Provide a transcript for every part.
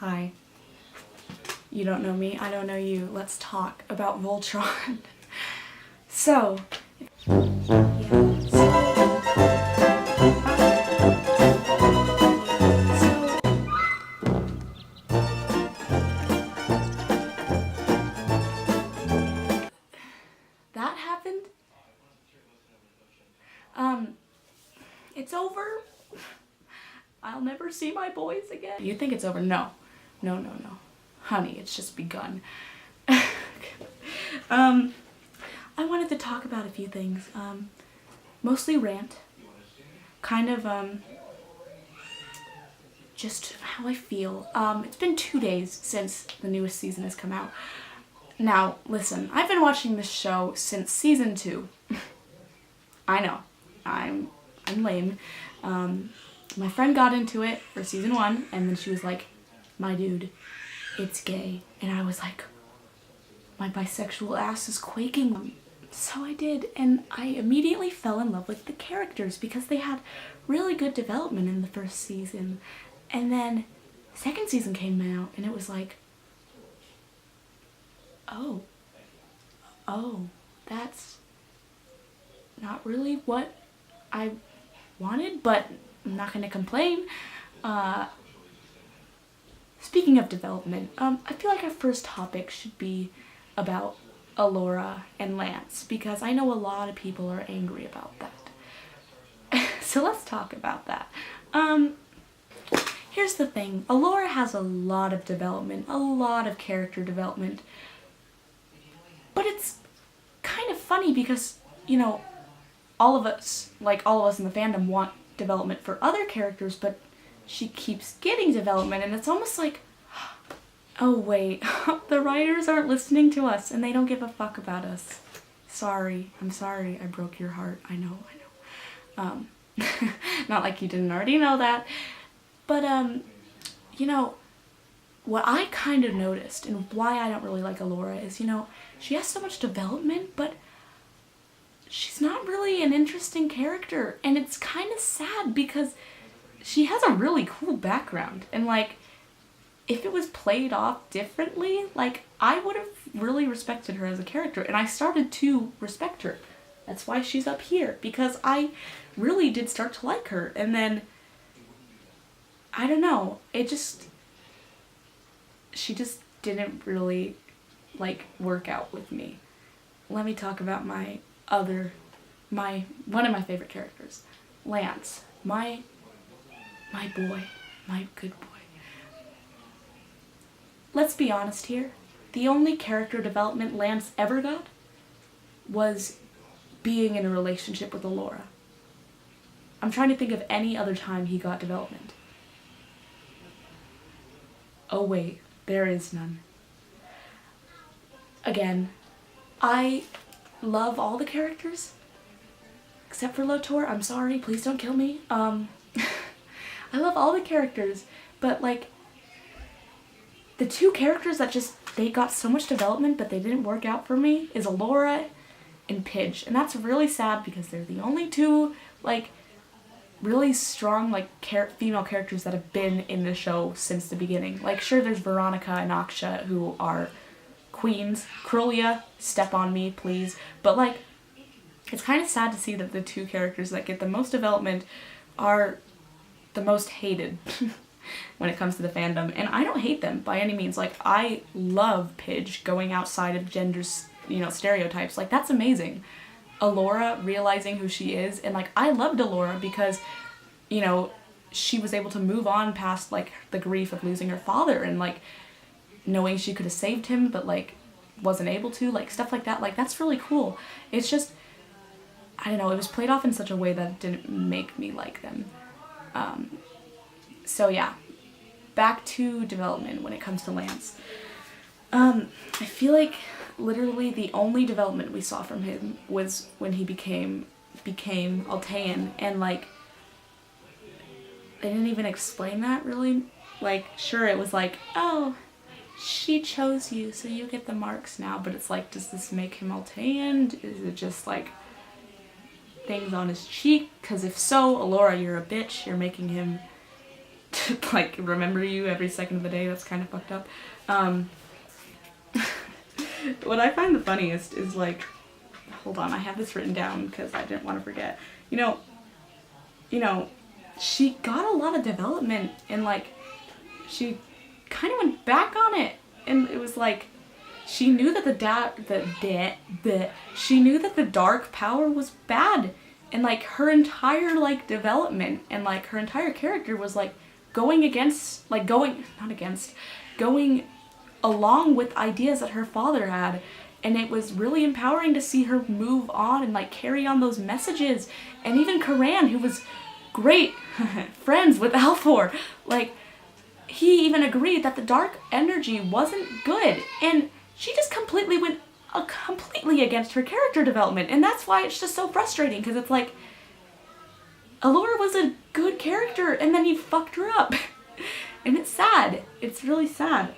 Hi. You don't know me, I don't know you. Let's talk about Voltron. So, that happened. It's over. I'll never see my boys again. You think it's over? No. No, no, no. Honey, it's just begun. I wanted to talk about a few things. Mostly rant. Kind of, just how I feel. It's been 2 days since the newest season has come out. Now, listen, I've been watching this show since season 2. I know. I'm lame. My friend got into it for season 1, and then she was like, my dude, it's gay. And I was like, my bisexual ass is quaking. So I did, and I immediately fell in love with the characters because they had really good development in the first season. And then second season came out, and it was like, oh, that's not really what I wanted, but I'm not gonna complain. Speaking of development, I feel like our first topic should be about Allura and Lance, because I know a lot of people are angry about that. So let's talk about that. Here's the thing. Allura has a lot of development, a lot of character development. But it's kind of funny because, you know, all of us in the fandom want development for other characters, but she keeps getting development, and it's almost like, oh wait, the writers aren't listening to us and they don't give a fuck about us. Sorry, I'm sorry I broke your heart. I know. Not like you didn't already know that. But, you know, what I kind of noticed and why I don't really like Allura is, you know, she has so much development, but she's not really an interesting character. And it's kind of sad because she has a really cool background. And, like, if it was played off differently, like, I would have really respected her as a character. And I started to respect her. That's why she's up here. Because I really did start to like her. And then, I don't know, she just didn't really, like, work out with me. Let me talk about one of my favorite characters. Lance. My boy. My good boy. Let's be honest here. The only character development Lance ever got was being in a relationship with Allura. I'm trying to think of any other time he got development. Oh wait, there is none. Again, I love all the characters, except for Lotor. I'm sorry, please don't kill me. I love all the characters, but like, the two characters that they got so much development but they didn't work out for me is Allura and Pidge. And that's really sad because they're the only two, like, really strong, like, female characters that have been in the show since the beginning. Like, sure, there's Veronica and Aksha, who are queens. Krulia, step on me, please. But, like, it's kind of sad to see that the two characters that get the most development are the most hated when it comes to the fandom. And I don't hate them by any means. Like, I love Pidge going outside of gender, stereotypes. Like, that's amazing. Allura realizing who she is, and like, I loved Allura because, you know, she was able to move on past like the grief of losing her father and like knowing she could have saved him but like wasn't able to, like stuff like that. Like, that's really cool. It's just, I don't know, it was played off in such a way that it didn't make me like them. So yeah, back to development when it comes to Lance. I feel like literally the only development we saw from him was when he became Altean, and like, they didn't even explain that really. Like, sure, it was like, oh, she chose you, so you get the marks now, but it's like, does this make him Altean? Is it just like things on his cheek? Because if so, Allura, you're a bitch, you're making him to like remember you every second of the day. That's kind of fucked up. What I find the funniest is like, hold on, I have this written down because I didn't want to forget. You know, she got a lot of development and like, she kind of went back on it, and it was like, she knew that she knew that the dark power was bad, and like her entire like development and like her entire character was like going along with ideas that her father had, and it was really empowering to see her move on and like carry on those messages. And even Karan, who was great friends with Alfor, like he even agreed that the dark energy wasn't good, and she just completely went completely against her character development. And that's why it's just so frustrating, because it's like, Allura was a good character and then you fucked her up. And it's sad. It's really sad.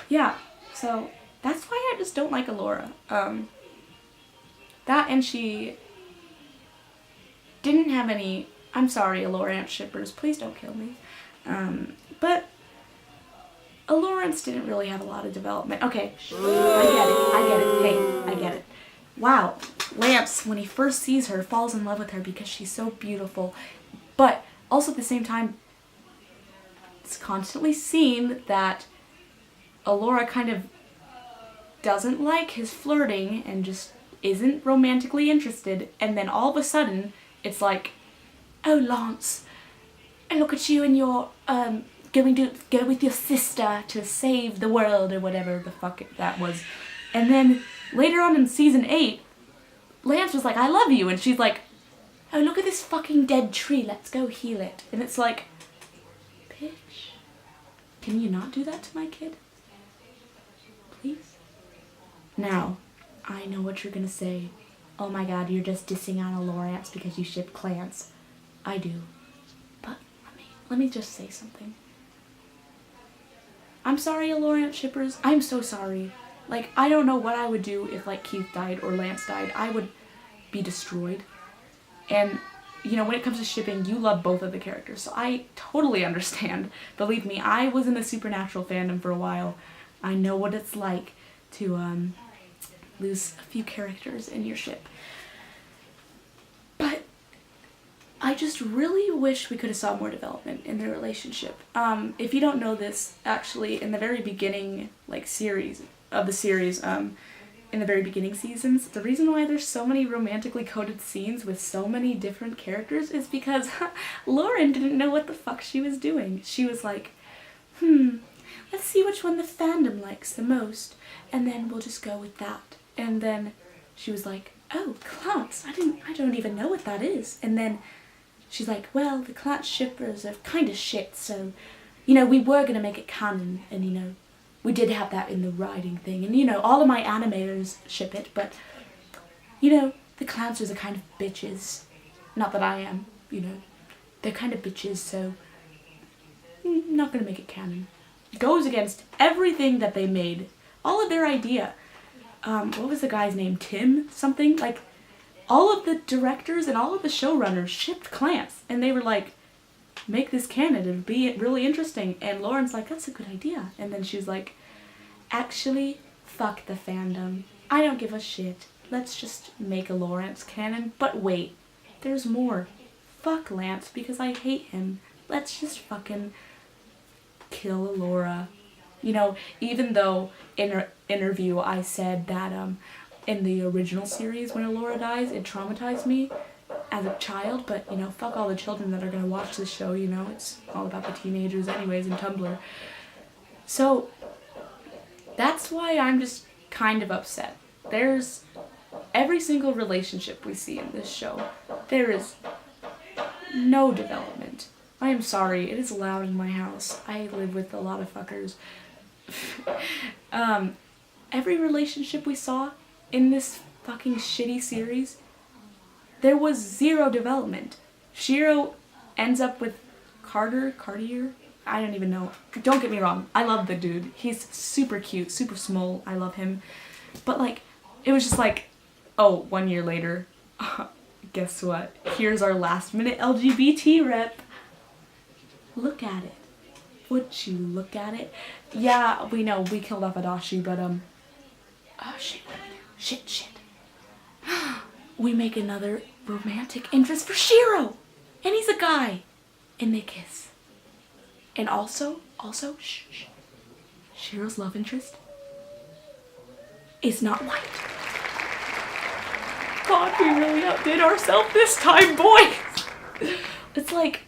Yeah, so that's why I just don't like Allura. That, and she didn't have any, I'm sorry, Allura shippers, please don't kill me. But Allurance didn't really have a lot of development. Okay, I get it, hey, I get it. Wow, Lance, when he first sees her, falls in love with her because she's so beautiful. But also at the same time, it's constantly seen that Allura kind of doesn't like his flirting and just isn't romantically interested. And then all of a sudden, it's like, oh, Lance, look at you and your, going to go with your sister to save the world, or whatever the fuck that was. And then later on in season 8, Lance was like, I love you. And she's like, oh, look at this fucking dead tree. Let's go heal it. And it's like, bitch, can you not do that to my kid? Please? Now, I know what you're gonna say. Oh my god, you're just dissing on Allurance because you ship Clance. I do. But let me just say something. I'm sorry, Allurance shippers. I'm so sorry. Like, I don't know what I would do if, like, Keith died or Lance died. I would be destroyed. And, you know, when it comes to shipping, you love both of the characters. So I totally understand. Believe me, I was in the Supernatural fandom for a while. I know what it's like to, lose a few characters in your ship. But I just really wish we could have saw more development in their relationship. If you don't know this, actually, in the very beginning, like, series, in the very beginning seasons, the reason why there's so many romantically coded scenes with so many different characters is because Lauren didn't know what the fuck she was doing. She was like, let's see which one the fandom likes the most, and then we'll just go with that. And then she was like, oh, Clance, I don't even know what that is. And then she's like, well, the Clance shippers are kind of shit, so, you know, we were gonna make it canon, and, you know, we did have that in the writing thing, and, you know, all of my animators ship it, but, you know, the Clancers are kind of bitches. Not that I am, you know. They're kind of bitches, so not gonna make it canon. Goes against everything that they made. All of their idea. What was the guy's name? Tim something? Like, all of the directors and all of the showrunners shipped Clance, and they were like, make this canon, it'd be really interesting. And Lauren's like, that's a good idea. And then she's like, actually, fuck the fandom. I don't give a shit. Let's just make a Lawrence canon. But wait, there's more. Fuck Lance because I hate him. Let's just fucking kill Allura. You know, even though in her interview I said that in the original series when Allura dies, it traumatized me as a child, but, you know, fuck all the children that are gonna watch this show, you know, it's all about the teenagers anyways in Tumblr. So, that's why I'm just kind of upset. There's every single relationship we see in this show, there is no development. I am sorry, it is loud in my house. I live with a lot of fuckers. Every relationship we saw in this fucking shitty series, there was zero development. Shiro ends up with Cartier? I don't even know. Don't get me wrong, I love the dude. He's super cute, super small, I love him. But like, it was just like, oh, 1 year later, guess what? Here's our last minute LGBT rep. Look at it. Would you look at it? Yeah, we know we killed off Adachi, but oh shit, what do we do? Shit. We make another romantic interest for Shiro, and he's a guy, and they kiss. And also, shh. Shiro's love interest is not white. God, we really outdid ourselves this time, boys. It's like,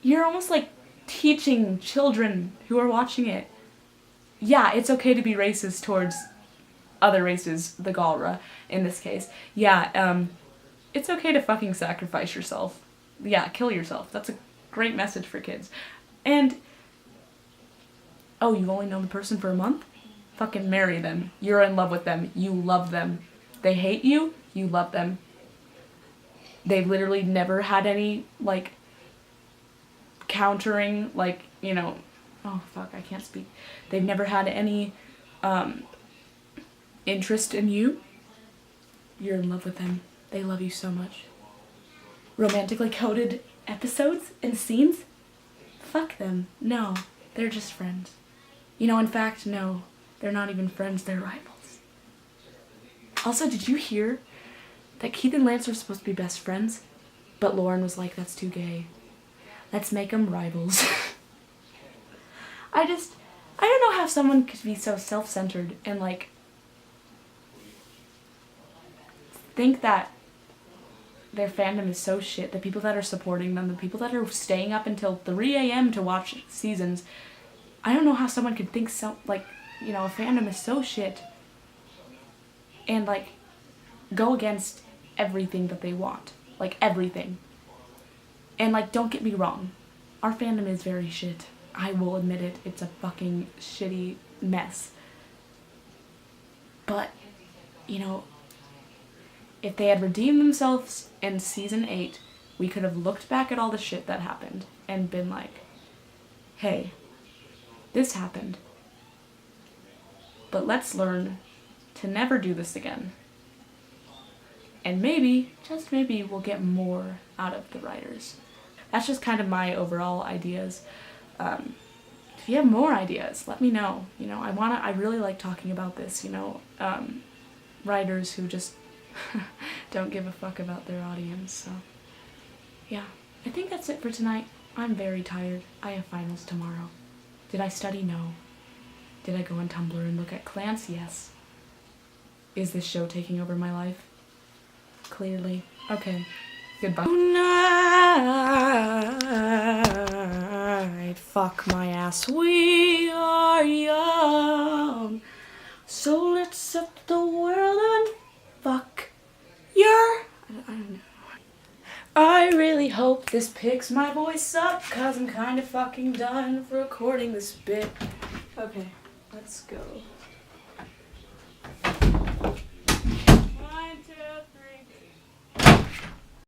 you're almost like teaching children who are watching it, yeah, it's okay to be racist towards other races, the Galra, in this case. Yeah, it's okay to fucking sacrifice yourself. Yeah, kill yourself. That's a great message for kids. And, oh, you've only known the person for a month? Fucking marry them. You're in love with them. You love them. They hate you. You love them. They've literally never had any, like, countering, like, you know, oh fuck, I can't speak. They've never had any, interest in you. You're in love with them. They love you so much. Romantically coded episodes and scenes? Fuck them. No, they're just friends. You know, in fact, no, they're not even friends, they're rivals. Also, did you hear that Keith and Lance were supposed to be best friends? But Lauren was like, that's too gay. Let's make them rivals. I don't know how someone could be so self-centered and, like, think that their fandom is so shit, the people that are supporting them, the people that are staying up until 3 a.m. to watch seasons. I don't know how someone could think so, like, you know, a fandom is so shit and, like, go against everything that they want. Like, everything. And, like, don't get me wrong, our fandom is very shit. I will admit it, it's a fucking shitty mess. But, you know, if they had redeemed themselves in season 8, we could have looked back at all the shit that happened and been like, hey, this happened. But let's learn to never do this again. And maybe, just maybe, we'll get more out of the writers. That's just kind of my overall ideas. If you have more ideas, let me know. You know, I really like talking about this, you know, writers who just don't give a fuck about their audience, so yeah. I think that's it for tonight. I'm very tired. I have finals tomorrow. Did I study? No. Did I go on Tumblr and look at clans? Yes. Is this show taking over my life? Clearly. Okay. Goodbye. Tonight, fuck my ass. We are young, so let's set the world on fuck your. I don't know. I really hope this picks my voice up, cause I'm kind of fucking done for recording this bit. Okay, let's go. 1, 2, 3.